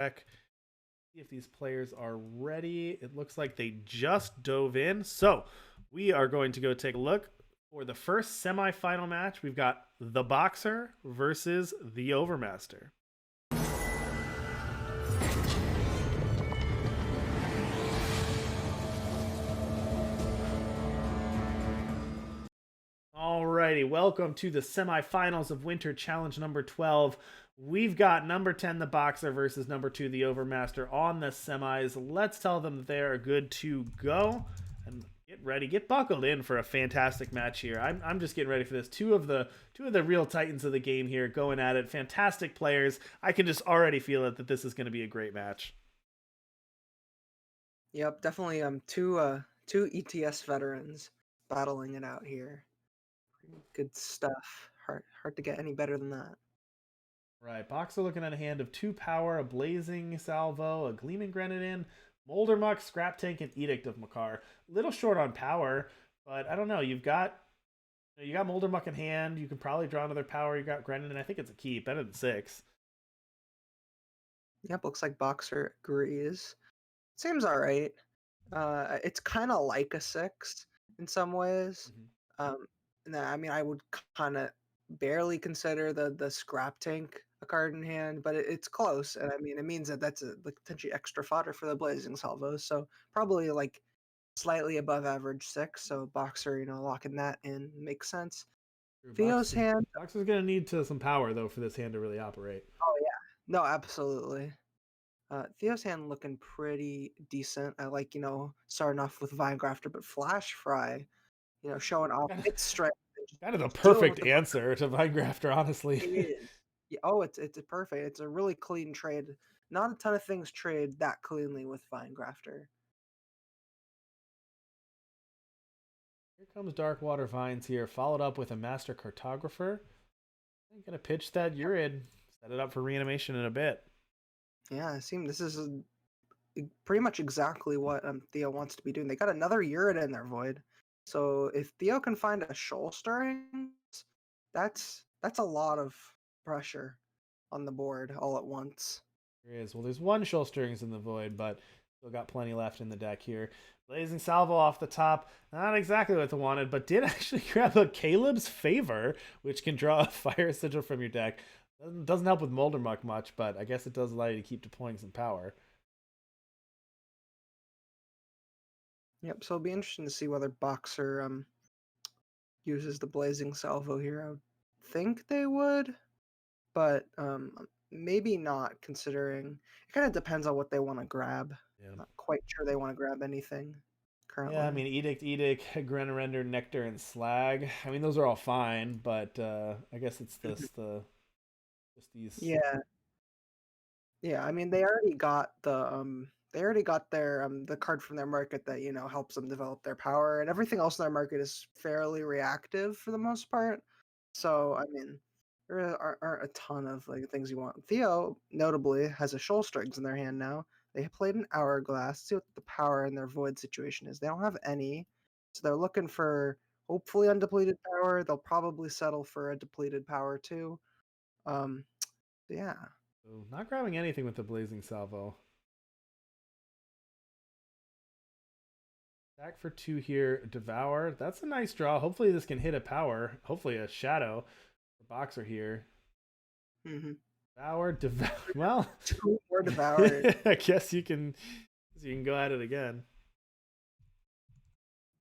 Check. See if these players are ready. It looks like they just dove in. So we are going to go take a look for the first semifinal match. We've got TheBoxer versus the Overmaster. Alrighty, welcome to the semifinals of Winter Challenge number 12. We've got number 10, TheBoxer, versus number 2, the Overmaster, on the semis. Let's tell them that they are good to go. And get ready, get buckled in for a fantastic match here. I'm just getting ready for this. Two of the real titans of the game here going at it. Fantastic players. I can just already feel it that this is going to be a great match. Yep, definitely two ETS veterans battling it out here. Good stuff. Hard to get any better than that. Right, Boxer looking at a hand of 2 power, a blazing salvo, a gleaming grenadin, Moldermuck, scrap tank, and edict of Makar. Little short on power, but I don't know. You got Moldermuck in hand. You can probably draw another power. You got grenadin. I think it's a keep, better than 6. Yep, looks like Boxer agrees. Seems all right. It's kind of like a 6 in some ways. Um, I mean, I would kind of barely consider the scrap tank a card in hand, but it's close, and I mean, it means that that's a like potentially extra fodder for the blazing salvos. So probably like slightly above average 6. So Boxer, locking that in makes sense. Theo's hand. Boxer's gonna need some power though for this hand to really operate. Oh yeah, no, absolutely. Theo's hand looking pretty decent. I like, starting off with Vinegrafter, but Flash Fry, showing off its strength and just Kind of the dealing with perfect the answer to Vinegrafter, honestly. it is. Yeah, oh, it's a perfect. It's a really clean trade. Not a ton of things trade that cleanly with Vinegrafter. Here comes Darkwater Vines here, followed up with a Master Cartographer. I'm gonna pitch that Urid. Set it up for reanimation in a bit. Yeah, it seems this is pretty much exactly what Theo wants to be doing. They got another Urid in their Void. So if Theo can find a Shoal Stirrings, that's a lot of pressure on the board all at once. There is. Well, there's one Shoal Stirrings in the Void, but still got plenty left in the deck here. Blazing Salvo off the top. Not exactly what they wanted, but did actually grab a Caleb's Favor, which can draw a Fire Sigil from your deck. Doesn't help with Moldermuck much, but I guess it does allow you to keep deploying some power. Yep, so it'll be interesting to see whether Boxer uses the Blazing Salvo here. I would think they would, but maybe not, considering it kind of depends on what they want to grab. Yeah. Not quite sure they want to grab anything Yeah, I currently. mean, Edict, Grenarender, Nectar, and Slag. I mean, those are all fine, but I guess it's just these. Yeah, yeah. I mean, they already got their the card from their market that helps them develop their power, and everything else in their market is fairly reactive for the most part. So I mean, there aren't a ton of like things you want. Theo notably has a Shoal Strings in their hand now. They played an Hourglass. See what the power in their Void situation is. They don't have any, so they're looking for hopefully undepleted power. They'll probably settle for a depleted power too. Um, yeah. So not grabbing anything with the Blazing Salvo. Back for 2 here, Devour. That's a nice draw. Hopefully this can hit a power. Hopefully a Shadow. The Boxer here. Mm-hmm. Devour. Well, 2 more Devoured. I guess you can go at it again.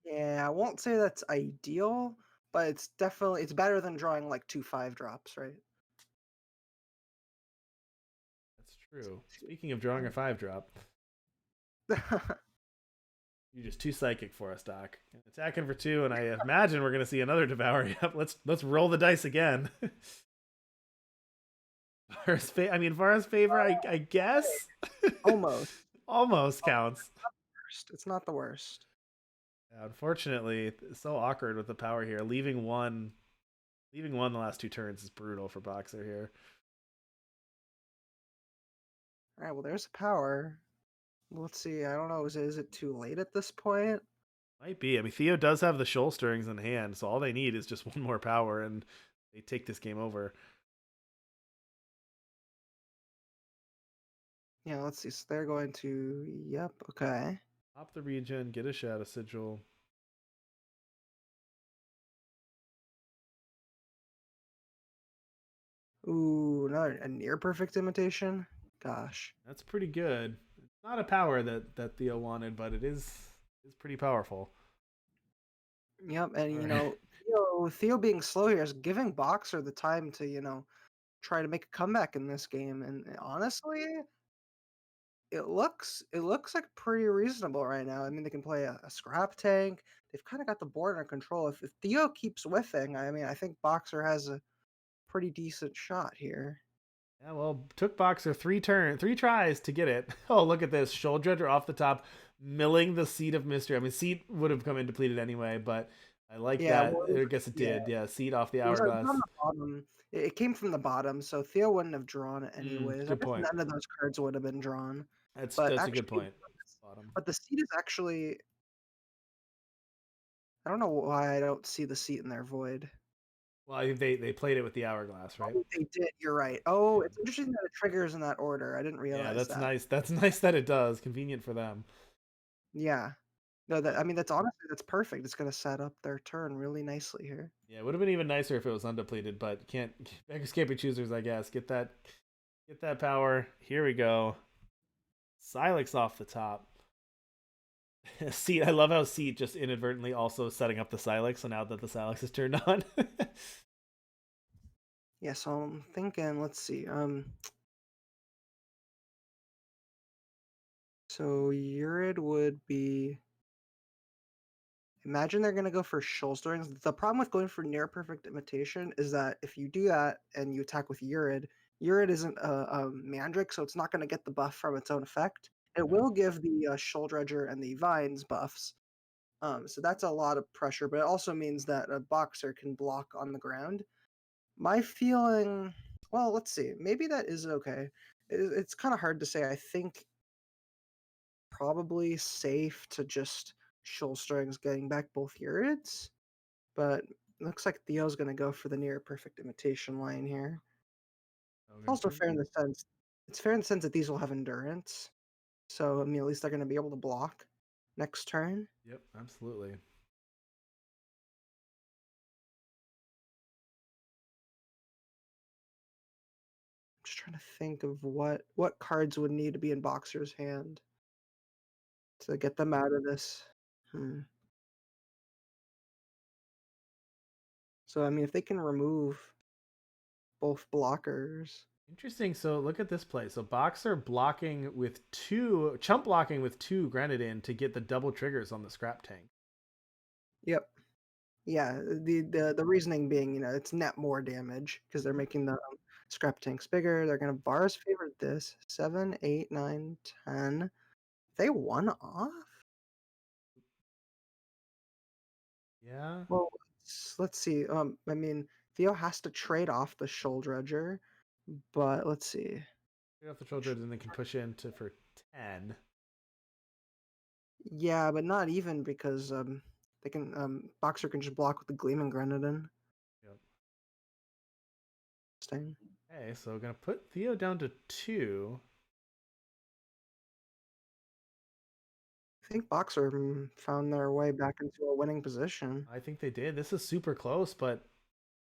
Yeah, I won't say that's ideal, but it's better than drawing like 2 5 drops, right? That's true. Speaking of drawing a 5-drop, you're just too psychic for us, Doc. Attacking for 2, and I imagine we're gonna see another Devour. Yep, let's roll the dice again. Vara's favor, I guess. Almost. Almost counts. It's not the worst. Yeah, unfortunately, it's so awkward with the power here. Leaving one the last 2 turns is brutal for Boxer here. All right, well, there's a power. Let's see. I don't know. Is it too late at this point? Might be. I mean, Theo does have the Shoal Stirrings in hand, so all they need is just one more power, and they take this game over. Yeah, let's see. So they're going to. Yep. Okay. Pop the region, get a shadow sigil. Ooh, another a near perfect imitation. Gosh. That's pretty good. It's not a power that Theo wanted, but it is pretty powerful. Yep, and All right. Theo being slow here is giving Boxer the time to try to make a comeback in this game, and honestly, it looks like pretty reasonable right now. I mean, they can play a scrap tank. They've kind of got the board under control. If Theo keeps whiffing, I mean, I think Boxer has a pretty decent shot here. Yeah, well, took Boxer 3 tries to get it. Oh, look at this. Shoulder Dredger off the top, milling the Seed of Mystery. I mean, Seed would have come in depleted anyway, but I like Yeah, that. well, I guess it yeah, did. Yeah, Seed off the it was on Hourglass. the bottom. It came from the bottom, so Theo wouldn't have drawn it anyways. I Good guess point. none of those cards would have been drawn. That's But that's a good actually, point. Bottom. but the seat is actually. I don't know why I don't see the seat in their void. Well, I think they played it with the Hourglass, right? Oh, they did. You're right. Oh, Yeah. it's interesting that it triggers in that order. I didn't Yeah, realize that's that. nice. That's nice that it does. Convenient for them. Yeah. No, that I mean that's honestly that's perfect. It's gonna set up their turn really nicely here. Yeah, it would have been even nicer if it was undepleted, but can't beggars can't be choosers, I guess. Get that power. Here we go. Silex off the top. Seat. I love how Seat just inadvertently also setting up the Silex. So now that the Silex is turned on, Yeah, so I'm thinking, let's see. So Urid would be. Imagine they're gonna go for Shoalstorings. The problem with going for near perfect imitation is that if you do that and you attack with Urid, Urid isn't a Mandric, so it's not gonna get the buff from its own effect. It yeah. will give the Shoal Dredger and the Vines buffs. So that's a lot of pressure, but it also means that a Boxer can block on the ground. My feeling, well, let's see. Maybe that is okay. It's kind of hard to say. I think probably safe to just Shoalstrings getting back both Urids, but looks like Theo's going to go for the near perfect imitation line here. It's also Okay. fair in the sense it's fair in the sense that these will have endurance. So I mean, at least they're going to be able to block next turn. Yep, absolutely. I'm just trying to think of what cards would need to be in Boxer's hand to get them out of this. Hmm. So I mean, if they can remove both blockers, Interesting. So look at this play. So Boxer blocking with two, chump blocking with two granted in to get the double triggers on the scrap tank. yep, yeah. The reasoning being, it's net more damage because they're Mhm. making the scrap tanks bigger. They're gonna Vars favorite this 7, 8, 9, 10. They won off. Yeah. Well, let's see. I mean, Theo has to trade off the Shoal Dredger, but let's see. Get off the children and then can push into for 10. Yeah, but not even because they can Boxer can just block with the Gleaming Grenadin. Yep. Interesting. Okay, so gonna put Theo down to 2. I think Boxer found their way back into a winning position. I think they did. This is super close, but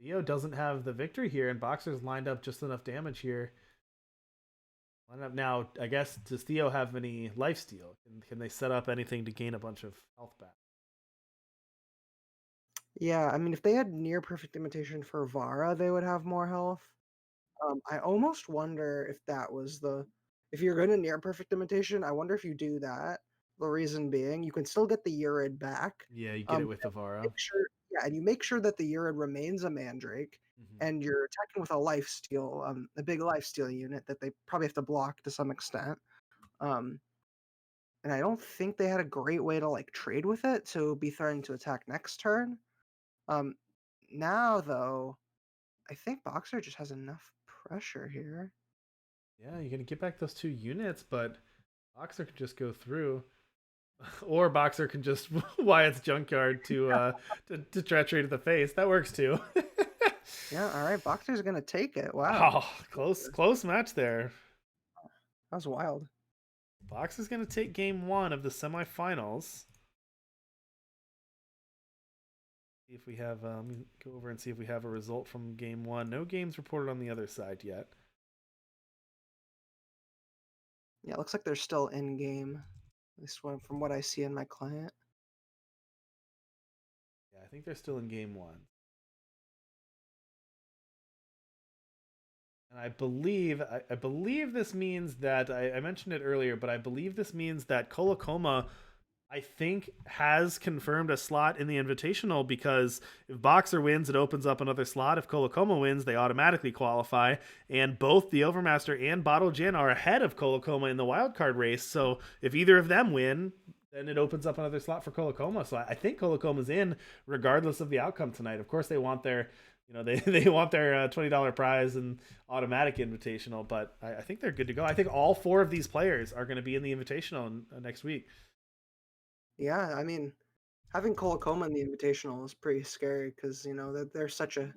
Theo doesn't have the victory here, and Boxer's lined up just enough damage here. Line up now. I guess, does Theo have any lifesteal? Can they set up anything to gain a bunch of health back? Yeah, I mean, if they had near perfect imitation for Vara, they would have more health. I almost wonder if that was if you're going to near perfect imitation, I wonder if you do that. The reason being, you can still get the Urid back. Yeah, you get it with the Vara. Make sure, yeah, and you make sure that the Urid remains a Mandrake, Hmm. and you're attacking with a life steal, a big life steal unit that they probably have to block to some extent. Um, and I don't think they had a great way to like trade with it to be threatened to attack next turn. Um, Now though, I think Boxer just has enough pressure here. Yeah, you're gonna get back those 2 units, but Boxer can just go through. Or Boxer can just Wyatt's junkyard to treachery to the face. That works too. Yeah, all right, Boxer's gonna take it. Wow. Oh, close match there. That was wild. Box is going to take game one of the semifinals. See if we have, go over and see if we have a result from game one. No games reported on the other side yet. Yeah, it looks like they're still in game. At least from what I see in my client. Yeah, I think they're still in game one. And I believe this means that I mentioned it earlier, but I believe this means that Kolokoma, I think, has confirmed a slot in the Invitational because if Boxer wins, it opens up another slot. If Kolokoma wins, they automatically qualify. And both the Overmaster and Bottle Gin are ahead of Kolokoma in the wildcard race. So if either of them win, then it opens up another slot for Kolokoma. So I think Colocoma's in regardless of the outcome tonight. Of course, they want their they want their $20 prize and automatic invitational, but I think they're good to go. I think all four of these players are going to be in the invitational next week. Yeah, I mean, having Colacoma in the Invitational is pretty scary because they're such a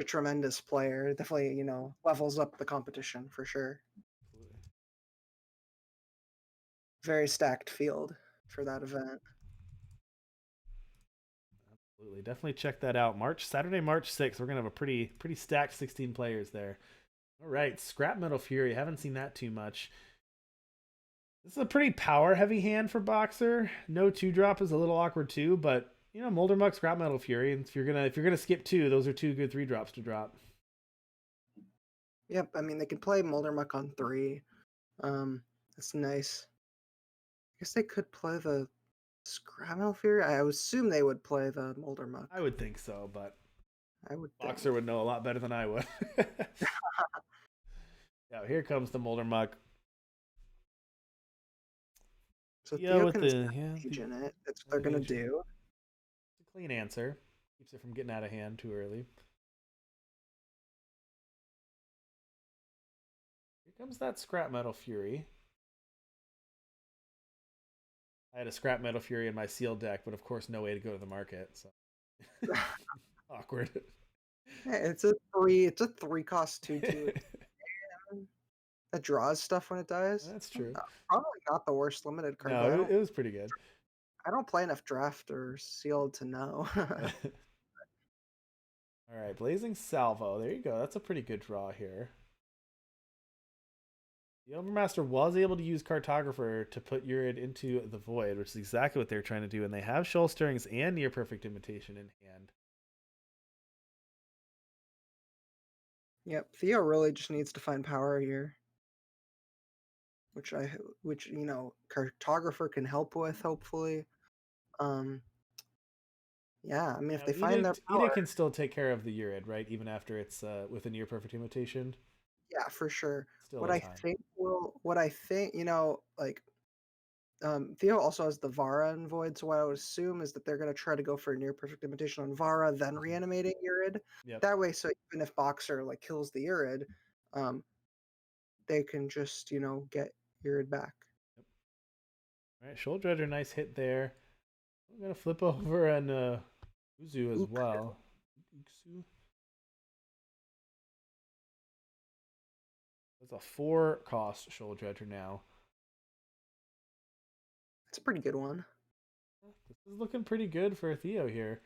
tremendous player. It definitely levels up the competition for sure. Very stacked field for that event. Absolutely, definitely check that out. Saturday, March 6th. We're gonna have a pretty stacked 16 players there. All right, Scrap Metal Fury. Haven't seen that too much. This is a pretty power heavy hand for Boxer. No 2-drop is a little awkward too, but Moldermuck, Scrap Metal Fury. And if you're gonna skip two, those are two good 3-drops to drop. Yep, I mean they can play Moldermuck on 3. That's nice. I guess they could play the Scramble Fury. I would assume they would play the Moldermuck. I would think so, but I would Boxer think. would know a lot better than I would. Yeah, here comes the Moldermuck. So Yeah, Theo with can the age in it. That's what they're Sand gonna Age. do. It's a clean answer. Keeps it from getting out of hand too early. Here comes that Scrap Metal Fury. I had a Scrap Metal Fury in my sealed deck, but of course no way to go to the market. So awkward. Yeah, it's a 3. It's a 3-cost 2/2 that draws stuff when it dies. That's true. Probably not the worst limited card, No, but it was pretty good. I don't play enough draft or sealed to know. All right, Blazing Salvo. There you go. That's a pretty good draw here. The Overmaster was able to use Cartographer to put Urid into the Void, which is exactly what they're trying to do, and they have Shoal Stirrings and Near Perfect Imitation in hand. Yep, Theo really just needs to find power here, which Cartographer can help with, hopefully. Um, yeah, I mean, if Now, they find their Edict power, can still take care of the Urid, right? Even after it's with a Near Perfect Imitation. yeah, for sure. Still a time. What I think, like Theo also has the Vara in Void, so what I would assume is that they're going to try to go for a near perfect imitation on Vara, then reanimating Urid. Yep. That way, so even if Boxer kills the Urid, um, they can just get Urid back. Yep. All right, Shoal Dredger, nice hit there. I'm gonna flip over and Uzu as Ook. well. That's a 4-cost Shoal Dredger now. It's a pretty good one. This is looking pretty good for Theo here.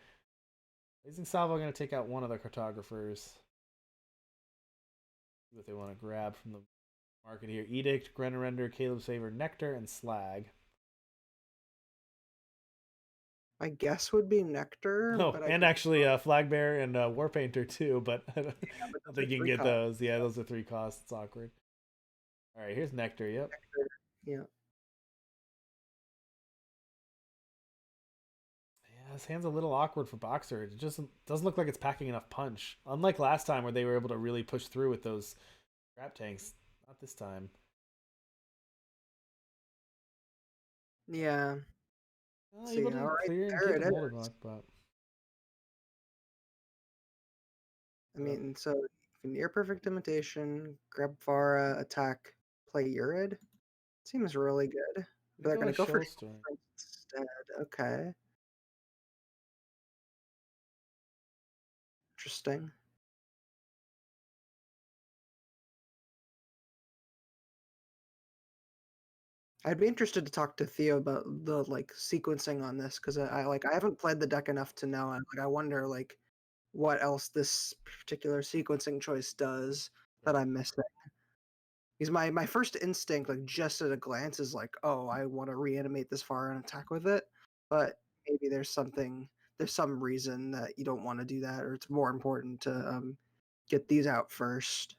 Blazing Salvo going to take out one of the cartographers. See what they want to grab from the market here. Edict, Grenarender, Caleb's Favor, Nectar, and Slag. My guess would be Nectar, Oh, but I and could. actually Flagbear and Warpainter too, but I don't, Yeah, but don't those are think you can three get costs. those. Yeah, those are 3 costs. It's awkward. All right, here's Nectar. Yep. Nectar. Yeah. Yeah, this hand's a little awkward for Boxer. It just doesn't look like it's packing enough punch. Unlike last time where they were able to really push through with those scrap tanks. Not this time. Yeah. Let's Able see. to All right, clear and there get it the is. Moldermuck, but I mean, so near perfect imitation, grab Vara, attack, play Urid. Seems really good. But we they're go gonna with go for Shoalstorm. Shoalstorm instead. Okay. Interesting. I'd be interested to talk to Theo about the like sequencing on this because I haven't played the deck enough to know. And like I wonder like what else this particular sequencing choice does Yeah. that I'm missing. Because my first instinct, like just at a glance, is like, oh, I want to reanimate this far and attack with it. But maybe there's some reason that you don't want to do that, or it's more important to get these out first.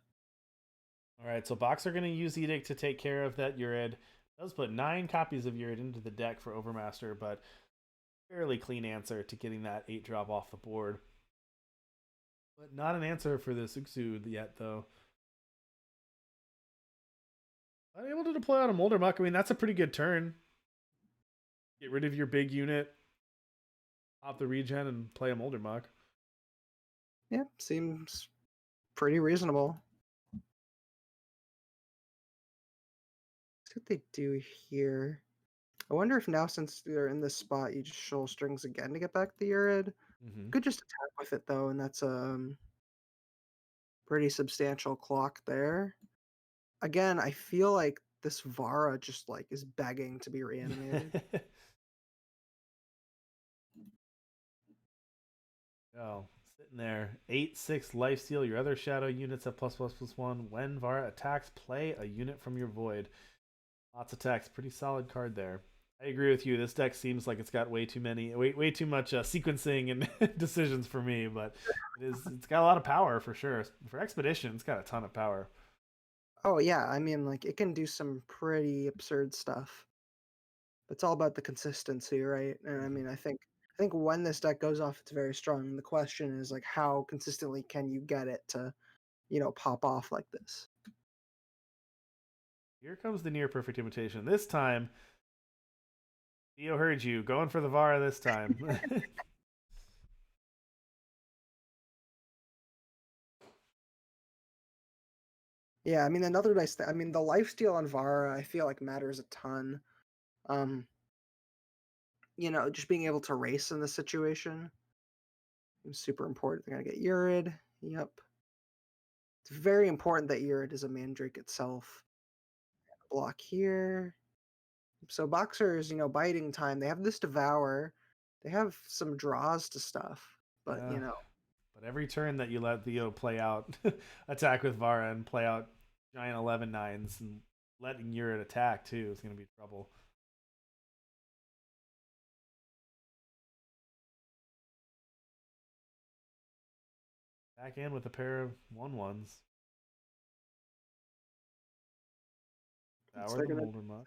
All right, so Boxer going to use Edict to take care of that Urid. Does put 9 copies of Urid into the deck for Overmaster, but fairly clean answer to getting that 8 drop off the board. But not an answer for the Suxu yet, though. Unable to deploy on a Molder Muck. I mean, that's a pretty good turn. Get rid of your big unit, pop the regen, and play a Molder Muck. Yeah, seems pretty reasonable. Let's see what they do here. I wonder if now, since they're in this spot, you just shoal strings again to get back the Urid. Mm-hmm. Could just attack with it though, and that's a pretty substantial clock there. Again, I feel like this Vara just like is begging to be reanimated. Oh, sitting there. 8/6 lifesteal. Your other shadow units have +++1. When Vara attacks, play a unit from your void. Lots of text. Pretty solid card there. I agree with you. This deck seems like it's got way too much sequencing and decisions for me, but it's got a lot of power for sure. For Expedition, it's got a ton of power. Oh yeah, I mean like it can do some pretty absurd stuff. It's all about the consistency, right? And I Mm-hmm. mean I think when this deck goes off, it's very strong. The question is like how consistently can you get it to, pop off like this? Here comes the near perfect imitation. This time, Theo heard you. Going for the Vara this time. Yeah, I mean another nice thing. I mean the lifesteal on Vara, I feel like matters a ton. Um, just being able to race in this situation is super important. They're gonna get Urid. Yep. It's very important that Urid is a Mandrake itself. Block here. So Boxers, biting time. They have this Devour. They have some draws to stuff, but Yeah. But every turn that you let Theo play out, attack with Vara and play out giant 11/9s and letting Urid attack too is going to be trouble. Back in with a pair of 1/1s. Power they're the gonna. Molder Muck.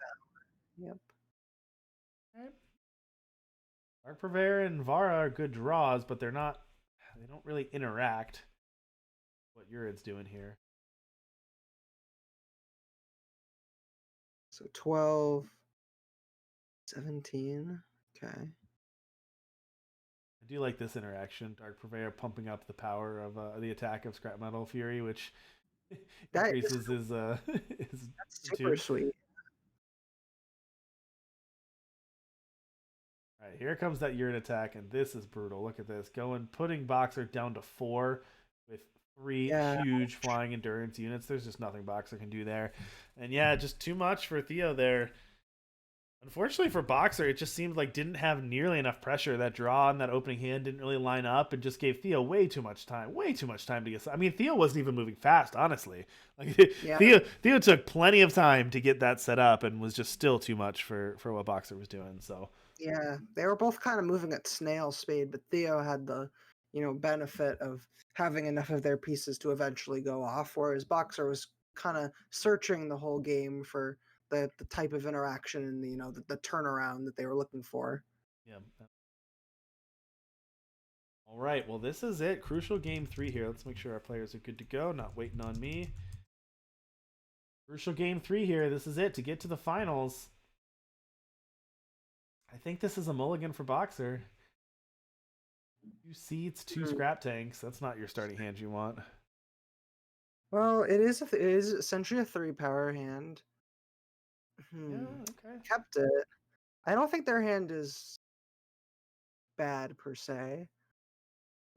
Yep. Right. Dark Purveyor and Vara are good draws, but they don't really interact. What Urid's doing here. So 12, 17. Okay. I do like this interaction. Dark Purveyor pumping up the power of the attack of Scrap Metal Fury, which That is increases his his that's super two. sweet. All right, here comes that Urid attack, and this is brutal. Look at this, putting Boxer down to 4 with 3 Yeah. huge flying endurance units. There's just nothing Boxer can do there, and yeah, just too much for Theo there. Unfortunately for Boxer, it just seemed like didn't have nearly enough pressure. That draw and that opening hand didn't really line up, and just gave Theo way too much time. Way too much time to get. I mean, Theo wasn't even moving fast, honestly. Like Yeah. Theo took plenty of time to get that set up, and was just still too much for what Boxer was doing. So Yeah. They were both kind of moving at snail speed, but Theo had the, benefit of having enough of their pieces to eventually go off, whereas Boxer was kind of searching the whole game for the type of interaction and the turnaround that they were looking for. yeah. All right, well, this is it. Crucial game 3 here. Let's make sure our players are good to go, not waiting on me. Crucial game 3 here. This is it to get to the finals. I think this is a mulligan for Boxer. 2 seats, 2 Hmm. scrap tanks. That's not your starting hand you want. Well, it is essentially a 3 power hand. Yeah, Hmm. okay. Kept it. I don't think their hand is bad per se.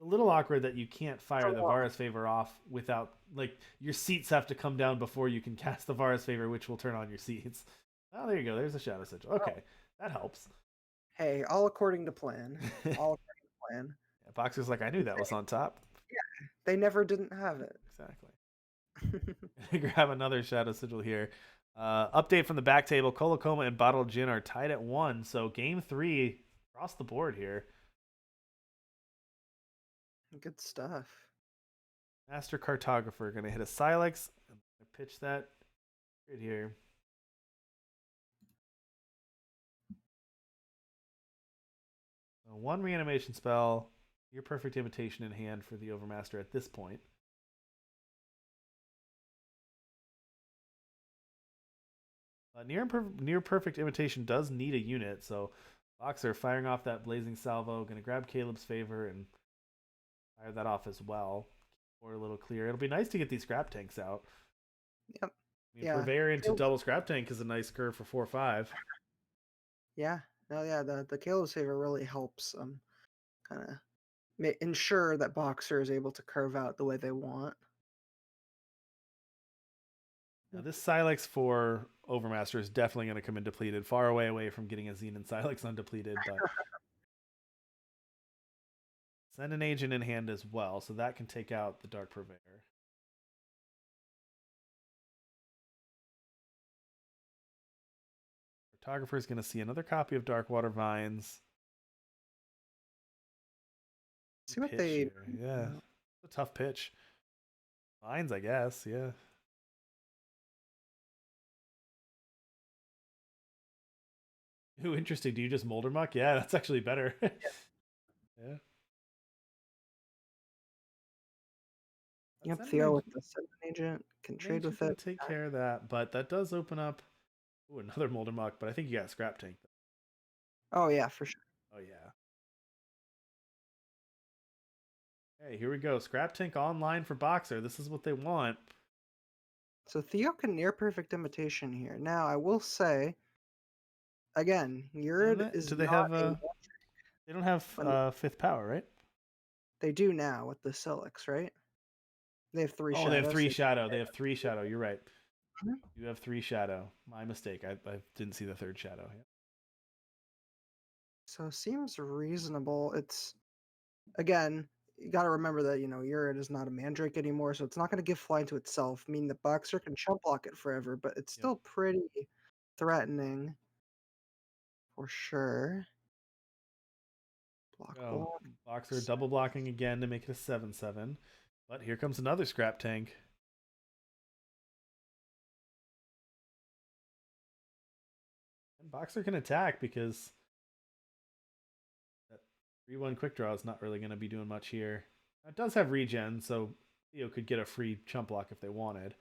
A little awkward that you can't It's a fire the lot. Vara's Favor off without, like, your seats have to come down before you can cast the Vara's Favor, which will turn on your seats. Oh, there you go. There's a Shadow Sigil. Oh, Okay, that helps. hey, all according to plan. All according to plan. Yeah, Boxer's like, I knew that was on top. They never didn't have it. Exactly. Grab another Shadow Sigil here. Update from the back table: Kolokoma and Bottled Gin are tied at 1. So game 3 across the board here. Good stuff. Master Cartographer gonna hit a Silex. Pitch that right here. So one reanimation spell. Your perfect imitation in hand for the Overmaster at this point. Near perfect imitation does need a unit, so Boxer firing off that blazing salvo, gonna grab Caleb's favor and fire that off as well. Or a little clear. It'll be nice to get these scrap tanks out. Yep. I mean, Yeah. Purveyor into double scrap tank is a nice curve for 4/5. Yeah. No, yeah, the Kalo Saver really helps kind of ensure that Boxer is able to curve out the way they want. Now, this Silex for Overmaster is definitely going to come in depleted, far away from getting a Xenon Silex undepleted, but send an agent in hand as well, so that can take out the Dark Purveyor. Photographer is going to see another copy of Darkwater Vines. See what Pitch they. here. Yeah. It's a tough pitch. Vines, I guess. Yeah. Ooh, interesting. Do you just Molder Muck? Yeah, that's actually better. Yeah. Yep, Send Theo with the Seven Agent can an trade agent with gonna it. take care of that, but that does open up another Molder Muck, but I think you got a Scrap Tank. Oh yeah, for sure. Oh yeah. Hey, here we go. Scrap Tank online for Boxer. This is what they want. So Theo can near perfect imitation here. Now I will say, again, Yurid is Do they not have a. they don't have When fifth power, right? they do now with the Silix, right? They have three Oh, they have shadows. 3 shadow. They have 3 shadow. You're right. Mhm. You have 3 shadow. My mistake. I didn't see the third shadow. Yeah. So seems reasonable. It's again, you got to remember that Yurid is not a Mandrake anymore, so it's not going to give flying to itself. Meaning the Boxer can chump block it forever, but it's Yep. still pretty threatening for sure. Block, Oh, block. Boxer double blocking again to make it a 7/7. But here comes another Scrap Tank. And Boxer can attack because that 3/1 quick draw is not really going to be doing much here. It does have regen, so Theo could get a free chump block if they wanted.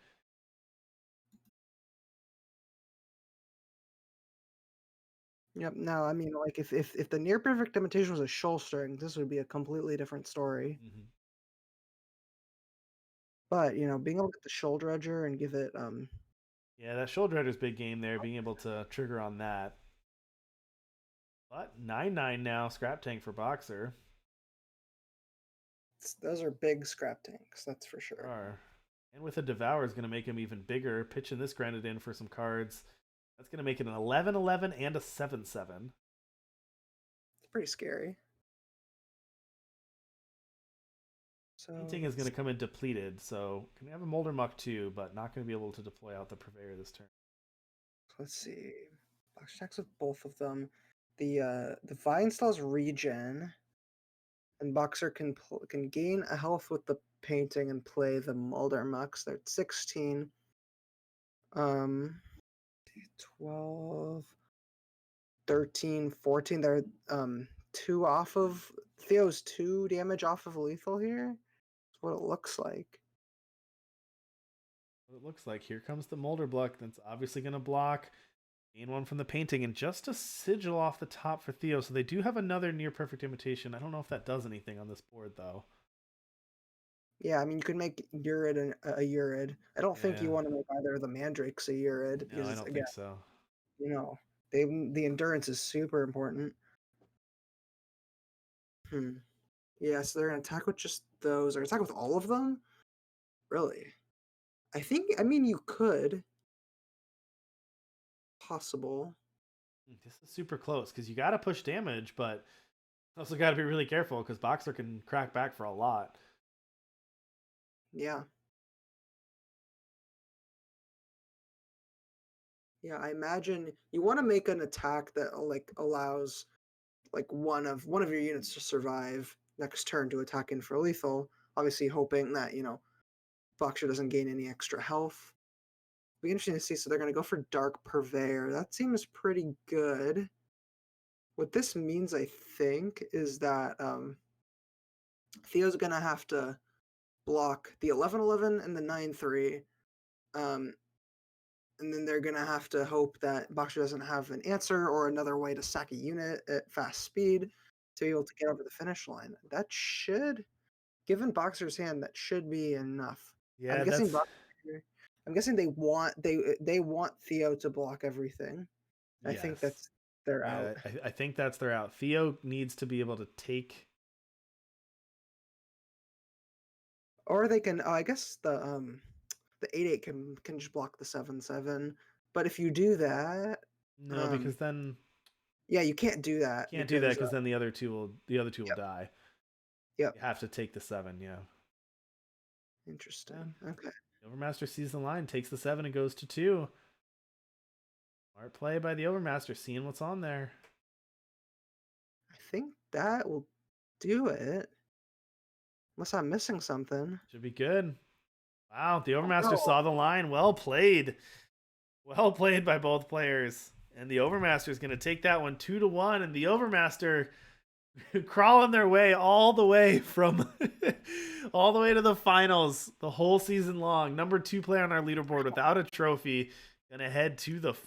Yep. No, I mean, like if the near perfect imitation was a shoal string, this would be a completely different story. Mm-hmm. But being able to get the shoal dredger and give it Yeah, that Shoulder Rider's big game there, being able to trigger on that. But 9/9 now, Scrap Tank for Boxer. those are big scrap tanks, that's for There sure. are. And with a Devour is going to make him even bigger. Pitching this granted in for some cards. That's going to make it an 11/11 and a 7/7. It's pretty scary. So Painting is going to come in depleted, so can have a Molder Muck too, but not going to be able to deploy out the Purveyor this turn. let's see. Box checks with both of them. The Vine Stall's regen, and Boxer can gain a health with the painting and play the Mulder Mux. They're at 16. 12, 13, 14. They're 2 off of Theo's 2 damage off of lethal here. That's what it looks like. What it looks like. Here comes the Molder Block that's obviously going to block. Gain 1 from the painting, and just a sigil off the top for Theo. So they do have another near perfect imitation. I don't know if that does anything on this board, though. Yeah, I mean, you could make Urid a Urid. I don't think you Yeah. want to make either of the Mandrakes a Urid No, I because, don't again, think so. you know, the endurance is super important. Yeah, so they're gonna attack with just those, or attack with all of them? Really? I mean, you could possible. This is super close because you got to push damage, but also got to be really careful because Boxer can crack back for a lot. Yeah. Yeah, I imagine you want to make an attack that like allows like one of your units to survive next turn to attack in for lethal. Obviously, hoping that Boxer doesn't gain any extra health. Be interesting to see. So they're going to go for Dark Purveyor. That seems pretty good. What this means, I think, is that Theo's going to have to block the 11-11 and the 9-3. Um, and then they're going to have to hope that Boxer doesn't have an answer or another way to sack a unit at fast speed to be able to get over the finish line. That should, given Boxer's hand, that should be enough. I'm Yeah, guessing that's Boxer, I'm guessing they want Theo to block everything. I think yes. that's they're out. Yeah, I think that's their out. Theo needs to be able to take. Or they can. Oh, I guess the 8-8 can just block the 7-7. But if you do that, No, um, because then yeah, you can't do you that can't do that because because then the other two will yep, die. yep. You have to take the 7. Yeah. Interesting. And Okay. the Overmaster sees the line, takes the 7, and goes to 2. Smart play by the Overmaster, seeing what's on there. I think that will do it. Unless I'm missing something. Should be good. Wow, the Oh Overmaster no. saw the line. Well played. Well played by both players. And the Overmaster is going to take that one 2-1. And the Overmaster crawling their way all the way from all the way to the finals the whole season long. Number 2 player on our leaderboard without a trophy. Gonna head to the